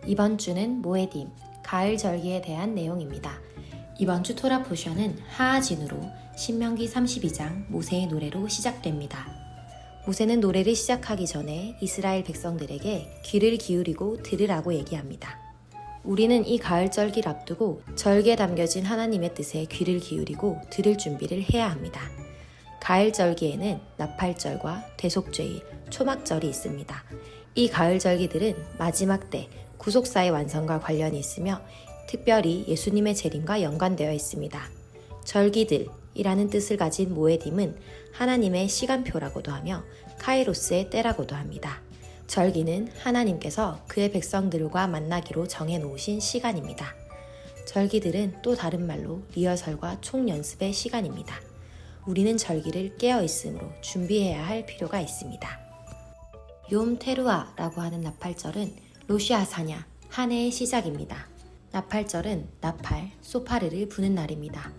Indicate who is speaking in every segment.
Speaker 1: 이번 주는 모에딤, 가을 절기에 대한 내용입니다. 이번 주 토라 포션은 하하진으로 신명기 32장 모세의 노래로 시작됩니다. 모세는 노래를 시작하기 전에 이스라엘 백성들에게 귀를 기울이고 들으라고 얘기합니다. 우리는 이 가을 절기를 앞두고 절기에 담겨진 하나님의 뜻에 귀를 기울이고 들을 준비를 해야 합니다. 가을 절기에는 나팔절과 대속죄일, 초막절이 있습니다. 이 가을 절기들은 마지막 때 구속사의 완성과 관련이 있으며 특별히 예수님의 재림과 연관되어 있습니다. 절기들이라는 뜻을 가진 모에딤은 하나님의 시간표라고도 하며 카이로스의 때라고도 합니다. 절기는 하나님께서 그의 백성들과 만나기로 정해놓으신 시간입니다. 절기들은 또 다른 말로 리허설과 총연습의 시간입니다. 우리는 절기를 깨어있음으로 준비해야 할 필요가 있습니다. 욤 테루아라고 하는 나팔절은 로시아사냐, 한 해의 시작입니다. 나팔절은 나팔, 소파르를 부는 날입니다.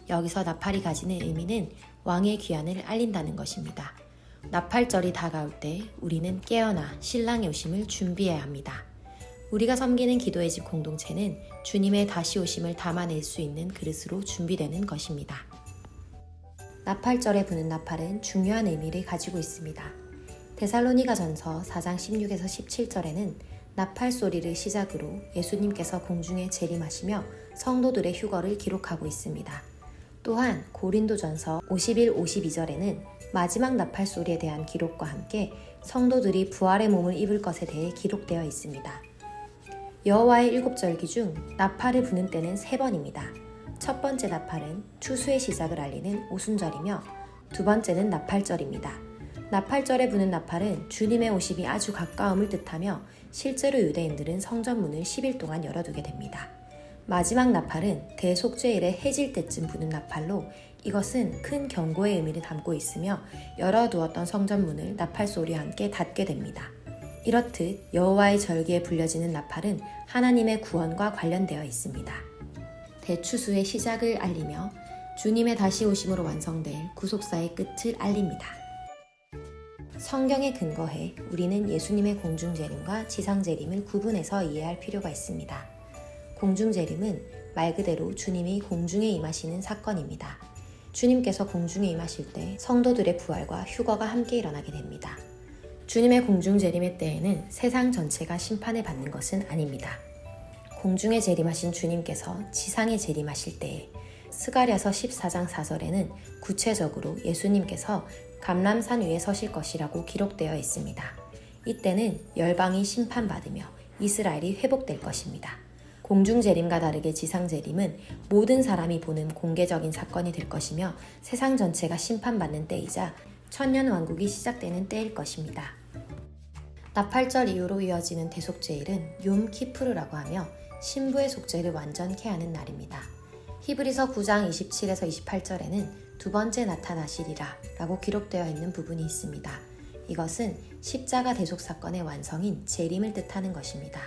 Speaker 1: 여기서 나팔이 가지는 의미는 왕의 귀환을 알린다는 것입니다. 나팔절이 다가올 때 우리는 깨어나 신랑의 오심을 준비해야 합니다. 우리가 섬기는 기도의 집 공동체는 주님의 다시 오심을 담아낼 수 있는 그릇으로 준비되는 것입니다. 나팔절에 부는 나팔은 중요한 의미를 가지고 있습니다. 데살로니가전서 4장 16에서 17절에는 나팔 소리를 시작으로 예수님께서 공중에 재림하시며 성도들의 휴거를 기록하고 있습니다. 또한 고린도전서 51, 52절에는 마지막 나팔 소리에 대한 기록과 함께 성도들이 부활의 몸을 입을 것에 대해 기록되어 있습니다. 여호와의 7절기 중 나팔을 부는 때는 3번입니다. 첫 번째 나팔은 추수의 시작을 알리는 오순절이며 두 번째는 나팔절입니다. 나팔절에 부는 나팔은 주님의 오심이 아주 가까움을 뜻하며 실제로 유대인들은 성전문을 10일 동안 열어두게 됩니다. 마지막 나팔은 대속죄일에 해질 때쯤 부는 나팔로 이것은 큰 경고의 의미를 담고 있으며 열어두었던 성전문을 나팔 소리와 함께 닫게 됩니다. 이렇듯 여호와의 절기에 불려지는 나팔은 하나님의 구원과 관련되어 있습니다. 대추수의 시작을 알리며 주님의 다시 오심으로 완성될 구속사의 끝을 알립니다. 성경에 근거해 우리는 예수님의 공중재림과 지상재림을 구분해서 이해할 필요가 있습니다. 공중재림은 말 그대로 주님이 공중에 임하시는 사건입니다. 주님께서 공중에 임하실 때 성도들의 부활과 휴거가 함께 일어나게 됩니다. 주님의 공중재림의 때에는 세상 전체가 심판을 받는 것은 아닙니다. 공중에 재림하신 주님께서 지상에 재림하실 때에 스가랴서 14장 4절에는 구체적으로 예수님께서 감람산 위에 서실 것이라고 기록되어 있습니다. 이때는 열방이 심판받으며 이스라엘이 회복될 것입니다. 공중재림과 다르게 지상재림은 모든 사람이 보는 공개적인 사건이 될 것이며 세상 전체가 심판받는 때이자 천년왕국이 시작되는 때일 것입니다. 나팔절 이후로 이어지는 대속죄일은 욤 키푸르라고 하며 신부의 속죄를 완전케 하는 날입니다. 히브리서 9장 27에서 28절에는 두 번째 나타나시리라 라고 기록되어 있는 부분이 있습니다. 이것은 십자가 대속 사건의 완성인 재림을 뜻하는 것입니다.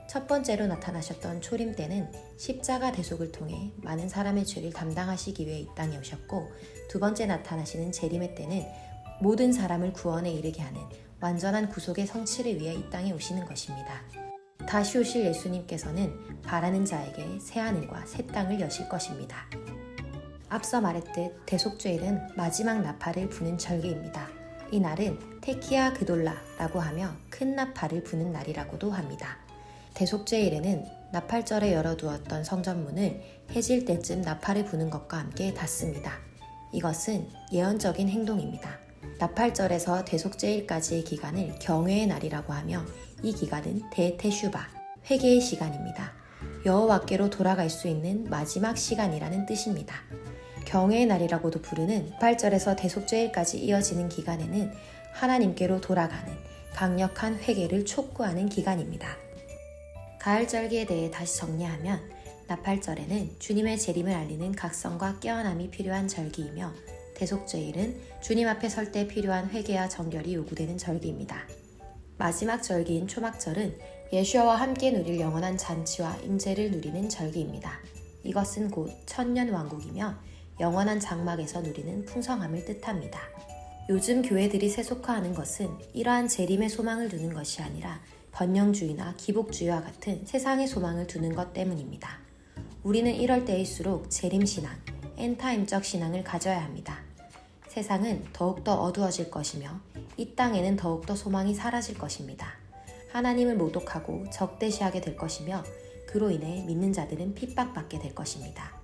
Speaker 1: 첫 번째로 나타나셨던 초림 때는 십자가 대속을 통해 많은 사람의 죄를 감당하시기 위해 이 땅에 오셨고, 두 번째 나타나시는 재림의 때는 모든 사람을 구원에 이르게 하는 완전한 구속의 성취를 위해 이 땅에 오시는 것입니다. 다시 오실 예수님께서는 바라는 자에게 새하늘과 새 땅을 여실 것입니다. 앞서 말했듯 대속죄일은 마지막 나팔을 부는 절기입니다. 이 날은 테키아 그돌라라고 하며 큰 나팔을 부는 날이라고도 합니다. 대속죄일에는 나팔절에 열어두었던 성전문을 해질 때쯤 나팔을 부는 것과 함께 닫습니다. 이것은 예언적인 행동입니다. 나팔절에서 대속죄일까지의 기간을 경외의 날이라고 하며 이 기간은 대테슈바, 회개의 시간입니다. 여호와께로 돌아갈 수 있는 마지막 시간이라는 뜻입니다. 경외의 날이라고도 부르는 나팔절에서 대속죄일까지 이어지는 기간에는 하나님께로 돌아가는 강력한 회개를 촉구하는 기간입니다. 가을절기에 대해 다시 정리하면 나팔절에는 주님의 재림을 알리는 각성과 깨어남이 필요한 절기이며 대속죄일은 주님 앞에 설 때 필요한 회개와 정결이 요구되는 절기입니다. 마지막 절기인 초막절은 예수와 함께 누릴 영원한 잔치와 임재를 누리는 절기입니다. 이것은 곧 천년왕국이며 영원한 장막에서 누리는 풍성함을 뜻합니다. 요즘 교회들이 세속화하는 것은 이러한 재림의 소망을 두는 것이 아니라 번영주의나 기복주의와 같은 세상의 소망을 두는 것 때문입니다. 우리는 이럴 때일수록 재림신앙, 엔타임적 신앙을 가져야 합니다. 세상은 더욱더 어두워질 것이며 이 땅에는 더욱더 소망이 사라질 것입니다. 하나님을 모독하고 적대시하게 될 것이며 그로 인해 믿는 자들은 핍박받게 될 것입니다.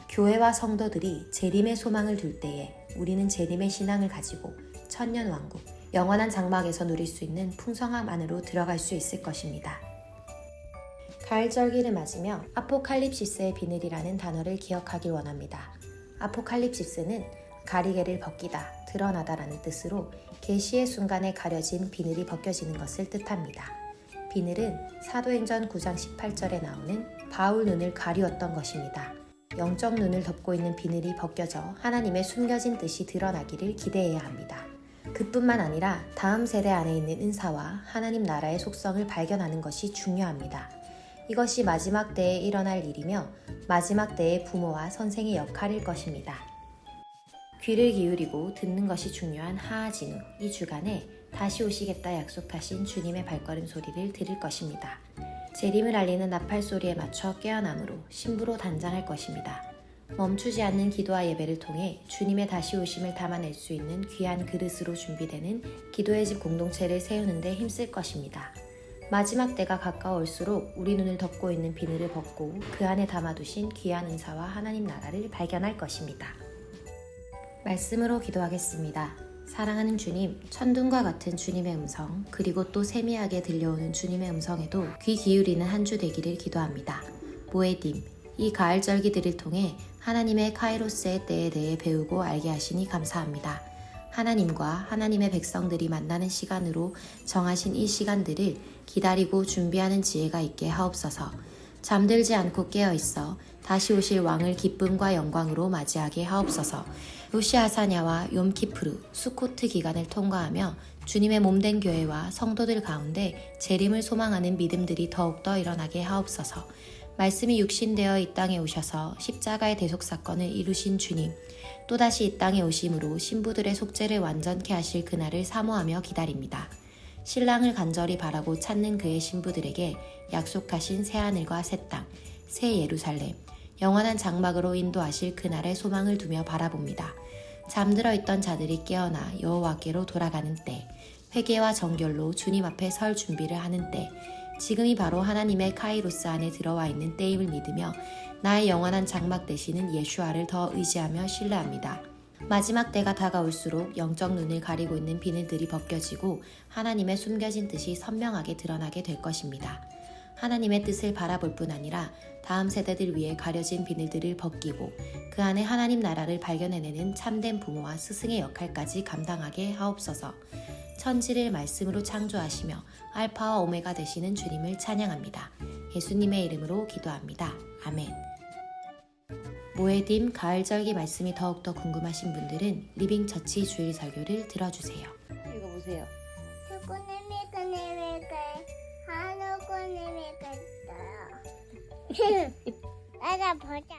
Speaker 1: 교회와 성도들이 재림의 소망을 둘 때에 우리는 재림의 신앙을 가지고 천년왕국, 영원한 장막에서 누릴 수 있는 풍성함 안으로 들어갈 수 있을 것입니다. 가을절기를 맞으며 아포칼립시스의 비늘이라는 단어를 기억하길 원합니다. 아포칼립시스는 가리개를 벗기다, 드러나다라는 뜻으로 계시의 순간에 가려진 비늘이 벗겨지는 것을 뜻합니다. 비늘은 사도행전 9장 18절에 나오는 바울 눈을 가리웠던 것입니다. 영적 눈을 덮고 있는 비늘이 벗겨져 하나님의 숨겨진 뜻이 드러나기를 기대해야 합니다. 그뿐만 아니라 다음 세대 안에 있는 은사와 하나님 나라의 속성을 발견하는 것이 중요합니다. 이것이 마지막 때에 일어날 일이며 마지막 때의 부모와 선생의 역할일 것입니다. 귀를 기울이고 듣는 것이 중요한 하하진우 이 주간에 다시 오시겠다 약속하신 주님의 발걸음 소리를 들을 것입니다. 재림을 알리는 나팔 소리에 맞춰 깨어남으로 신부로 단장할 것입니다. 멈추지 않는 기도와 예배를 통해 주님의 다시 오심을 담아낼 수 있는 귀한 그릇으로 준비되는 기도의 집 공동체를 세우는 데 힘쓸 것입니다. 마지막 때가 가까울수록 우리 눈을 덮고 있는 비늘을 벗고 그 안에 담아두신 귀한 은사와 하나님 나라를 발견할 것입니다. 말씀으로 기도하겠습니다. 사랑하는 주님, 천둥과 같은 주님의 음성, 그리고 또 세미하게 들려오는 주님의 음성에도 귀 기울이는 한 주 되기를 기도합니다. 모에딤, 이 가을절기들을 통해 하나님의 카이로스의 때에 대해 배우고 알게 하시니 감사합니다. 하나님과 하나님의 백성들이 만나는 시간으로 정하신 이 시간들을 기다리고 준비하는 지혜가 있게 하옵소서. 잠들지 않고 깨어있어 다시 오실 왕을 기쁨과 영광으로 맞이하게 하옵소서. 로시아사냐와 욤키프르, 수코트 기간을 통과하며 주님의 몸된 교회와 성도들 가운데 재림을 소망하는 믿음들이 더욱더 일어나게 하옵소서. 말씀이 육신되어 이 땅에 오셔서 십자가의 대속사건을 이루신 주님, 또다시 이 땅에 오심으로 신부들의 속죄를 완전케 하실 그날을 사모하며 기다립니다. 신랑을 간절히 바라고 찾는 그의 신부들에게 약속하신 새하늘과 새 땅, 새 예루살렘, 영원한 장막으로 인도하실 그날의 소망을 두며 바라봅니다. 잠들어 있던 자들이 깨어나 여호와께로 돌아가는 때, 회개와 정결로 주님 앞에 설 준비를 하는 때, 지금이 바로 하나님의 카이로스 안에 들어와 있는 때임을 믿으며 나의 영원한 장막 되시는 예슈아를 더 의지하며 신뢰합니다. 마지막 때가 다가올수록 영적 눈을 가리고 있는 비늘들이 벗겨지고 하나님의 숨겨진 뜻이 선명하게 드러나게 될 것입니다. 하나님의 뜻을 바라볼 뿐 아니라 다음 세대들 위해 가려진 비늘들을 벗기고 그 안에 하나님 나라를 발견해내는 참된 부모와 스승의 역할까지 감당하게 하옵소서. 천지를 말씀으로 창조하시며 알파와 오메가 되시는 주님을 찬양합니다. 예수님의 이름으로 기도합니다. 아멘. 모에딤 가을절기 말씀이 더욱더 궁금하신 분들은 리빙처치 주일 설교를 들어주세요. 읽어보세요.
Speaker 2: 하나님이 있어요. 내가 보자.